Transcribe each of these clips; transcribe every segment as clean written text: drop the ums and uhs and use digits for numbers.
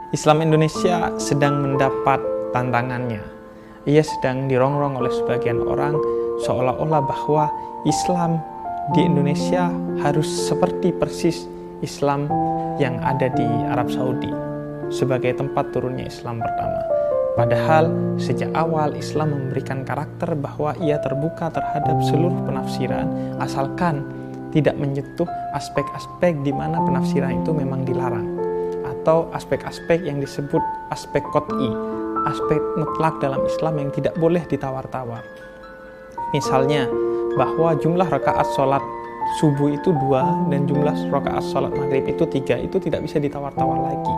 Islam Indonesia sedang mendapat tantangannya. Ia sedang dirongrong oleh sebagian orang seolah-olah bahwa Islam di Indonesia harus seperti persis Islam yang ada di Arab Saudi sebagai tempat turunnya Islam pertama. Padahal sejak awal Islam memberikan karakter bahwa ia terbuka terhadap seluruh penafsiran asalkan tidak menyentuh aspek-aspek di mana penafsiran itu memang dilarang, atau aspek-aspek yang disebut aspek qot'i, aspek mutlak dalam Islam yang tidak boleh ditawar-tawar. Misalnya bahwa jumlah rakaat sholat subuh itu 2 dan jumlah rakaat sholat maghrib itu 3, itu tidak bisa ditawar-tawar lagi.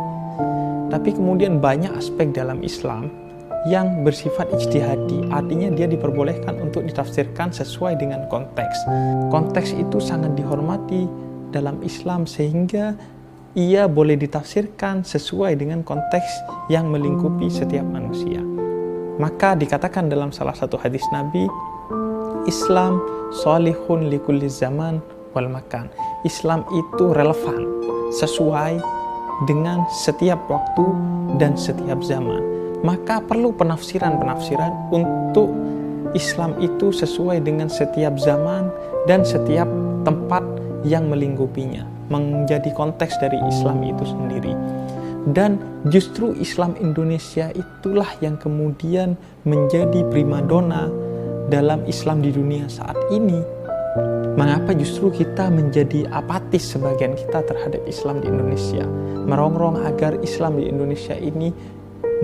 Tapi kemudian banyak aspek dalam Islam yang bersifat ijtihadi, artinya dia diperbolehkan untuk ditafsirkan sesuai dengan konteks. Konteks itu sangat dihormati dalam Islam sehingga ia boleh ditafsirkan sesuai dengan konteks yang melingkupi setiap manusia. Maka dikatakan dalam salah satu hadis Nabi, Islam sholihun likulli zaman wal makan. Islam itu relevan, sesuai dengan setiap waktu dan setiap zaman. Maka perlu penafsiran-penafsiran untuk Islam itu sesuai dengan setiap zaman dan setiap tempat yang melingkupinya, menjadi konteks dari Islam itu sendiri. Dan justru Islam Indonesia itulah yang kemudian menjadi primadona dalam Islam di dunia saat ini. Mengapa justru kita menjadi apatis sebagian kita terhadap Islam di Indonesia, merongrong agar Islam di Indonesia ini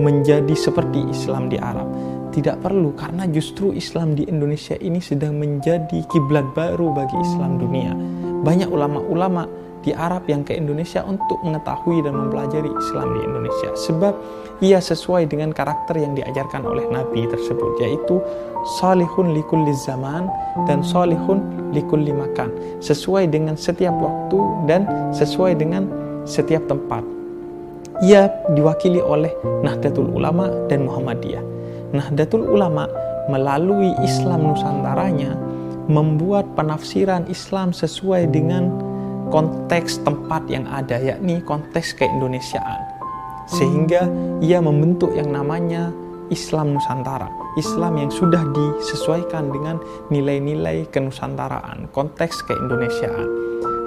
menjadi seperti Islam di Arab? Tidak perlu, karena justru Islam di Indonesia ini sedang menjadi kiblat baru bagi Islam dunia. Banyak ulama-ulama di Arab yang ke Indonesia untuk mengetahui dan mempelajari Islam di Indonesia, sebab ia sesuai dengan karakter yang diajarkan oleh Nabi tersebut, yaitu sholihun likulli zaman dan sholihun likulli makan, sesuai dengan setiap waktu dan sesuai dengan setiap tempat. Ia diwakili oleh Nahdlatul Ulama dan Muhammadiyah. Nahdlatul Ulama melalui Islam Nusantaranya membuat penafsiran Islam sesuai dengan konteks tempat yang ada, yakni konteks keindonesiaan. Sehingga ia membentuk yang namanya Islam Nusantara, Islam yang sudah disesuaikan dengan nilai-nilai kenusantaraan, konteks keindonesiaan.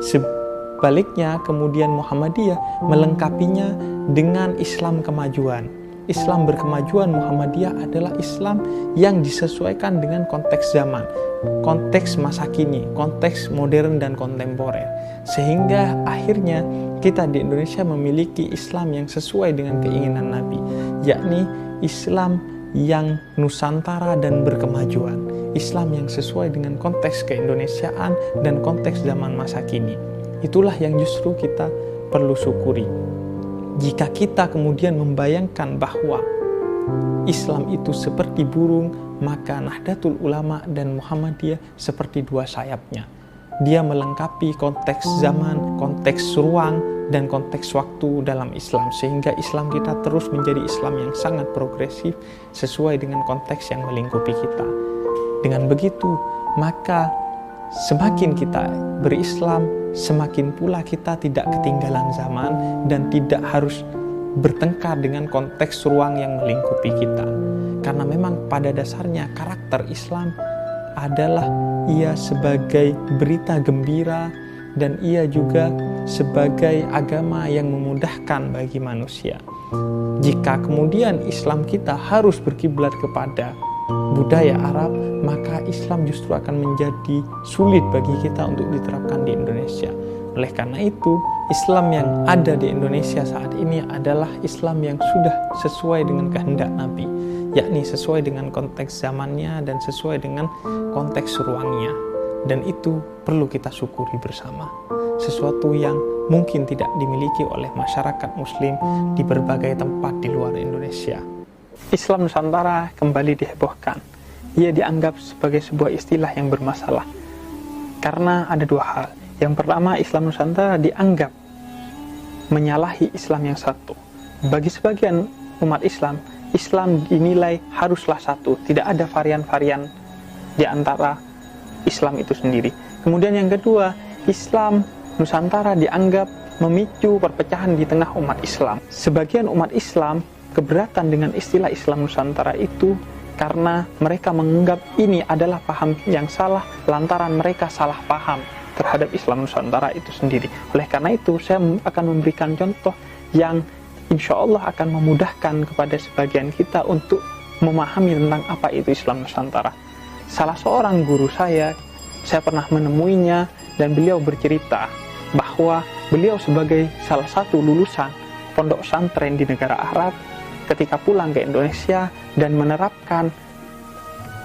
Sebaliknya kemudian Muhammadiyah melengkapinya dengan Islam kemajuan. Islam berkemajuan Muhammadiyah adalah Islam yang disesuaikan dengan konteks zaman, konteks masa kini, konteks modern dan kontemporer. Sehingga akhirnya kita di Indonesia memiliki Islam yang sesuai dengan keinginan Nabi, yakni Islam yang Nusantara dan berkemajuan, Islam yang sesuai dengan konteks keindonesiaan dan konteks zaman masa kini. Itulah yang justru kita perlu syukuri. Jika kita kemudian membayangkan bahwa Islam itu seperti burung, maka Nahdlatul Ulama dan Muhammadiyah seperti dua sayapnya. Dia melengkapi konteks zaman, konteks ruang, dan konteks waktu dalam Islam, sehingga Islam kita terus menjadi Islam yang sangat progresif sesuai dengan konteks yang melingkupi kita. Dengan begitu, maka semakin kita berislam, semakin pula kita tidak ketinggalan zaman dan tidak harus bertengkar dengan konteks ruang yang melingkupi kita. Karena memang pada dasarnya karakter Islam adalah ia sebagai berita gembira dan ia juga sebagai agama yang memudahkan bagi manusia. Jika kemudian Islam kita harus berkiblat kepada budaya Arab, maka Islam justru akan menjadi sulit bagi kita untuk diterapkan di Indonesia. Oleh karena itu, Islam yang ada di Indonesia saat ini adalah Islam yang sudah sesuai dengan kehendak Nabi, yakni sesuai dengan konteks zamannya dan sesuai dengan konteks ruangnya. Dan itu perlu kita syukuri bersama. Sesuatu yang mungkin tidak dimiliki oleh masyarakat Muslim di berbagai tempat di luar Indonesia. Islam Nusantara kembali dihebohkan. Ia dianggap sebagai sebuah istilah yang bermasalah karena ada dua hal. Yang pertama, Islam Nusantara dianggap menyalahi Islam yang satu. Bagi sebagian umat Islam, Islam dinilai haruslah satu, tidak ada varian-varian di antara Islam itu sendiri. Kemudian yang kedua, Islam Nusantara dianggap memicu perpecahan di tengah umat Islam. Sebagian umat Islam keberatan dengan istilah Islam Nusantara itu karena mereka menganggap ini adalah paham yang salah lantaran mereka salah paham terhadap Islam Nusantara itu sendiri. Oleh karena itu, saya akan memberikan contoh yang insya Allah akan memudahkan kepada sebagian kita untuk memahami tentang apa itu Islam Nusantara. Salah seorang guru saya pernah menemuinya dan beliau bercerita bahwa beliau sebagai salah satu lulusan pondok pesantren di negara Arab ketika pulang ke Indonesia dan menerapkan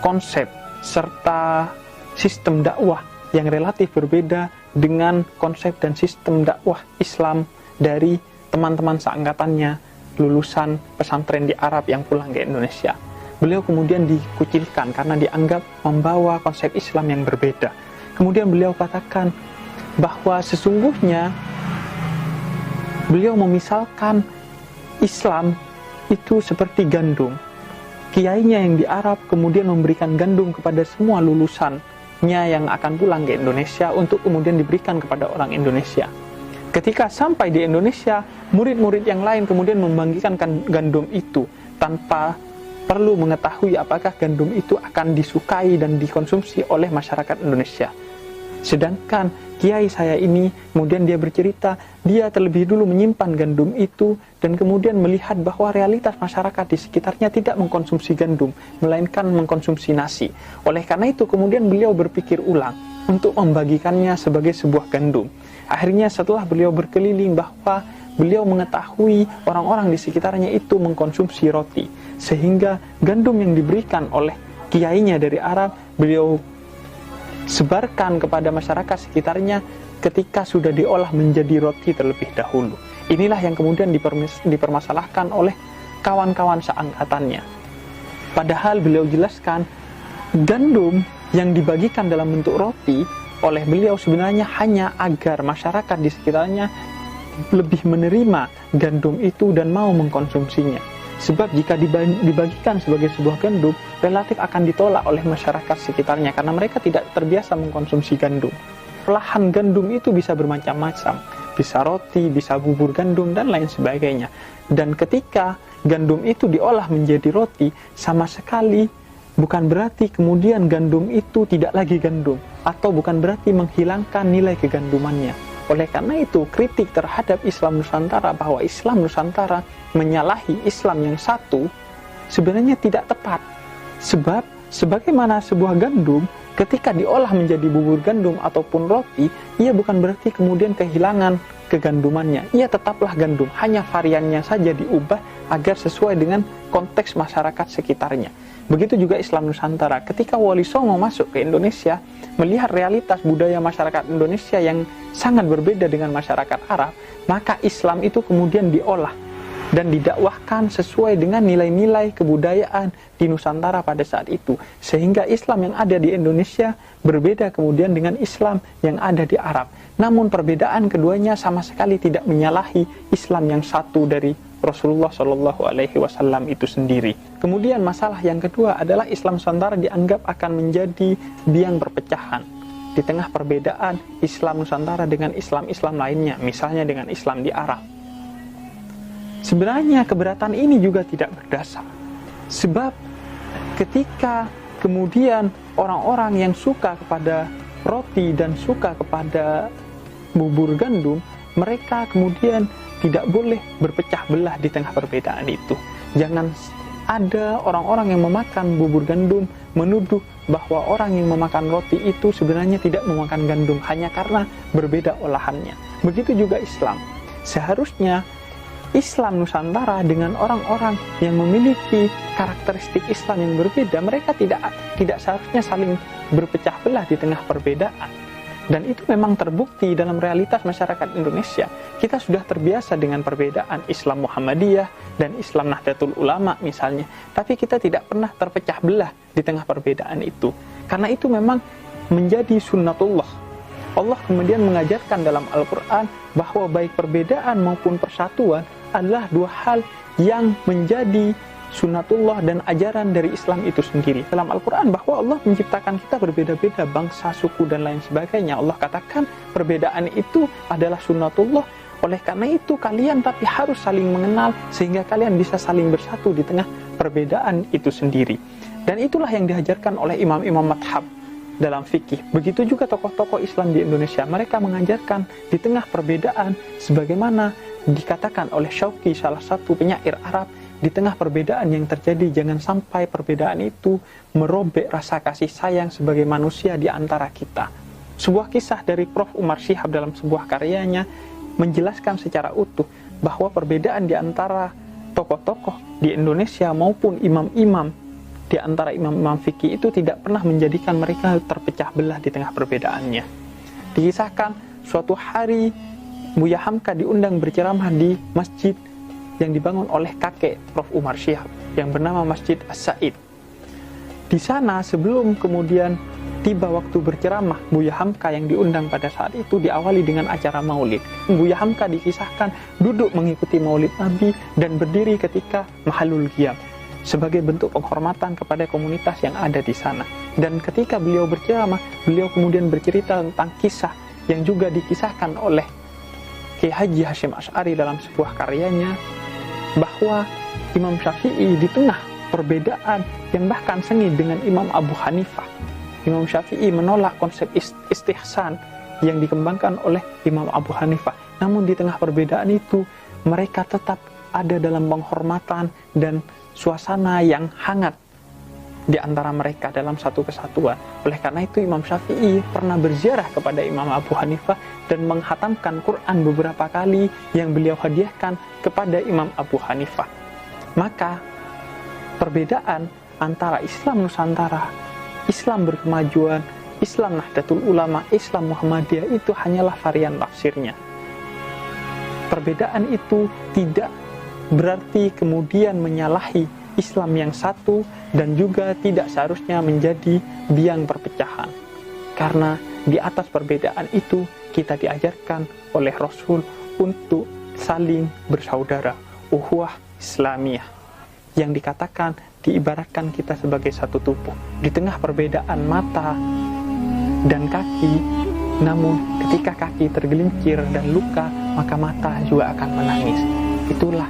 konsep serta sistem dakwah yang relatif berbeda dengan konsep dan sistem dakwah Islam dari teman-teman seangkatannya lulusan pesantren di Arab yang pulang ke Indonesia. Beliau kemudian dikucilkan karena dianggap membawa konsep Islam yang berbeda. Kemudian beliau katakan bahwa sesungguhnya beliau memisalkan Islam itu seperti gandum. Kiainya yang di Arab kemudian memberikan gandum kepada semua lulusannya yang akan pulang ke Indonesia untuk kemudian diberikan kepada orang Indonesia. Ketika sampai di Indonesia, murid-murid yang lain kemudian membagikan gandum itu tanpa perlu mengetahui apakah gandum itu akan disukai dan dikonsumsi oleh masyarakat Indonesia. Sedangkan kiai saya ini, kemudian dia bercerita, dia terlebih dulu menyimpan gandum itu dan kemudian melihat bahwa realitas masyarakat di sekitarnya tidak mengkonsumsi gandum, melainkan mengkonsumsi nasi. Oleh karena itu kemudian beliau berpikir ulang untuk membagikannya sebagai sebuah gandum. Akhirnya setelah beliau berkeliling bahwa beliau mengetahui orang-orang di sekitarnya itu mengkonsumsi roti, sehingga gandum yang diberikan oleh kiainya dari Arab, beliau sebarkan kepada masyarakat sekitarnya ketika sudah diolah menjadi roti terlebih dahulu. Inilah yang kemudian dipermasalahkan oleh kawan-kawan seangkatannya. Padahal beliau jelaskan, gandum yang dibagikan dalam bentuk roti oleh beliau sebenarnya hanya agar masyarakat di sekitarnya lebih menerima gandum itu dan mau mengkonsumsinya. Sebab jika dibagikan sebagai sebuah gandum, relatif akan ditolak oleh masyarakat sekitarnya karena mereka tidak terbiasa mengkonsumsi gandum. Olahan gandum itu bisa bermacam-macam, bisa roti, bisa bubur gandum, dan lain sebagainya. Dan ketika gandum itu diolah menjadi roti, sama sekali bukan berarti kemudian gandum itu tidak lagi gandum, atau bukan berarti menghilangkan nilai kegandumannya. Oleh karena itu, kritik terhadap Islam Nusantara bahwa Islam Nusantara menyalahi Islam yang satu sebenarnya tidak tepat. Sebab sebagaimana sebuah gandum ketika diolah menjadi bubur gandum ataupun roti, ia bukan berarti kemudian kehilangan kegandumannya. Ia tetaplah gandum, hanya variannya saja diubah agar sesuai dengan konteks masyarakat sekitarnya. Begitu juga Islam Nusantara. Ketika Wali Songo masuk ke Indonesia, melihat realitas budaya masyarakat Indonesia yang sangat berbeda dengan masyarakat Arab, maka Islam itu kemudian diolah dan didakwahkan sesuai dengan nilai-nilai kebudayaan di Nusantara pada saat itu. Sehingga Islam yang ada di Indonesia berbeda kemudian dengan Islam yang ada di Arab. Namun perbedaan keduanya sama sekali tidak menyalahi Islam yang satu dari Rasulullah Shallallahu Alaihi Wasallam itu sendiri. Kemudian masalah yang kedua adalah Islam Nusantara dianggap akan menjadi biang perpecahan di tengah perbedaan Islam Nusantara dengan Islam-Islam lainnya, misalnya dengan Islam di Arab. Sebenarnya keberatan ini juga tidak berdasar. Sebab ketika kemudian orang-orang yang suka kepada roti dan suka kepada bubur gandum, mereka kemudian tidak boleh berpecah belah di tengah perbedaan itu. Jangan ada orang-orang yang memakan bubur gandum menuduh bahwa orang yang memakan roti itu sebenarnya tidak memakan gandum hanya karena berbeda olahannya. Begitu juga Islam. Seharusnya Islam Nusantara dengan orang-orang yang memiliki karakteristik Islam yang berbeda, mereka tidak seharusnya saling berpecah belah di tengah perbedaan. Dan itu memang terbukti dalam realitas masyarakat Indonesia. Kita sudah terbiasa dengan perbedaan Islam Muhammadiyah dan Islam Nahdlatul Ulama misalnya. Tapi kita tidak pernah terpecah belah di tengah perbedaan itu. Karena itu memang menjadi sunnatullah. Allah kemudian mengajarkan dalam Al-Quran bahwa baik perbedaan maupun persatuan adalah dua hal yang menjadi sunnatullah dan ajaran dari Islam itu sendiri. Dalam Al-Quran bahwa Allah menciptakan kita berbeda-beda, bangsa, suku, dan lain sebagainya. Allah katakan perbedaan itu adalah sunnatullah. Oleh karena itu kalian tapi harus saling mengenal sehingga kalian bisa saling bersatu di tengah perbedaan itu sendiri. Dan itulah yang diajarkan oleh imam-imam madhab dalam fikih. Begitu juga tokoh-tokoh Islam di Indonesia. Mereka mengajarkan di tengah perbedaan sebagaimana dikatakan oleh Syauqi, salah satu penyair Arab, di tengah perbedaan yang terjadi jangan sampai perbedaan itu merobek rasa kasih sayang sebagai manusia di antara kita. Sebuah kisah dari Prof. Umar Syihab dalam sebuah karyanya menjelaskan secara utuh bahwa perbedaan di antara tokoh-tokoh di Indonesia maupun imam-imam di antara imam-imam fikih itu tidak pernah menjadikan mereka terpecah belah di tengah perbedaannya. Dikisahkan suatu hari Buya Hamka diundang berceramah di masjid yang dibangun oleh kakek Prof. Umar Syihab yang bernama Masjid As-Said. Di sana sebelum kemudian tiba waktu berceramah, Buya Hamka yang diundang pada saat itu diawali dengan acara maulid. Buya Hamka dikisahkan duduk mengikuti maulid Nabi dan berdiri ketika mahalul qiyam sebagai bentuk penghormatan kepada komunitas yang ada di sana. Dan ketika beliau berceramah, beliau kemudian bercerita tentang kisah yang juga dikisahkan oleh Kiai Haji Hasyim Asy'ari dalam sebuah karyanya, bahwa Imam Syafi'i di tengah perbedaan yang bahkan sengit dengan Imam Abu Hanifah, Imam Syafi'i menolak konsep istihsan yang dikembangkan oleh Imam Abu Hanifah. Namun di tengah perbedaan itu, mereka tetap ada dalam penghormatan dan suasana yang hangat di antara mereka dalam satu kesatuan. Oleh karena itu Imam Syafi'i pernah berziarah kepada Imam Abu Hanifah dan menghatamkan Quran beberapa kali yang beliau hadiahkan kepada Imam Abu Hanifah. Maka perbedaan antara Islam Nusantara, Islam Berkemajuan, Islam Nahdlatul Ulama, Islam Muhammadiyah itu hanyalah varian tafsirnya. Perbedaan itu tidak berarti kemudian menyalahi Islam yang satu dan juga tidak seharusnya menjadi biang perpecahan. Karena di atas perbedaan itu kita diajarkan oleh Rasul untuk saling bersaudara, ukhuwah Islamiyah, yang dikatakan diibaratkan kita sebagai satu tubuh. Di tengah perbedaan mata dan kaki, namun ketika kaki tergelincir dan luka, maka mata juga akan menangis. Itulah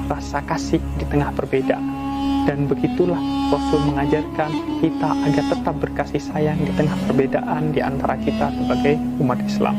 rasa kasih di tengah perbedaan. Dan begitulah Rasul mengajarkan kita agar tetap berkasih sayang di tengah perbedaan di antara kita sebagai umat Islam.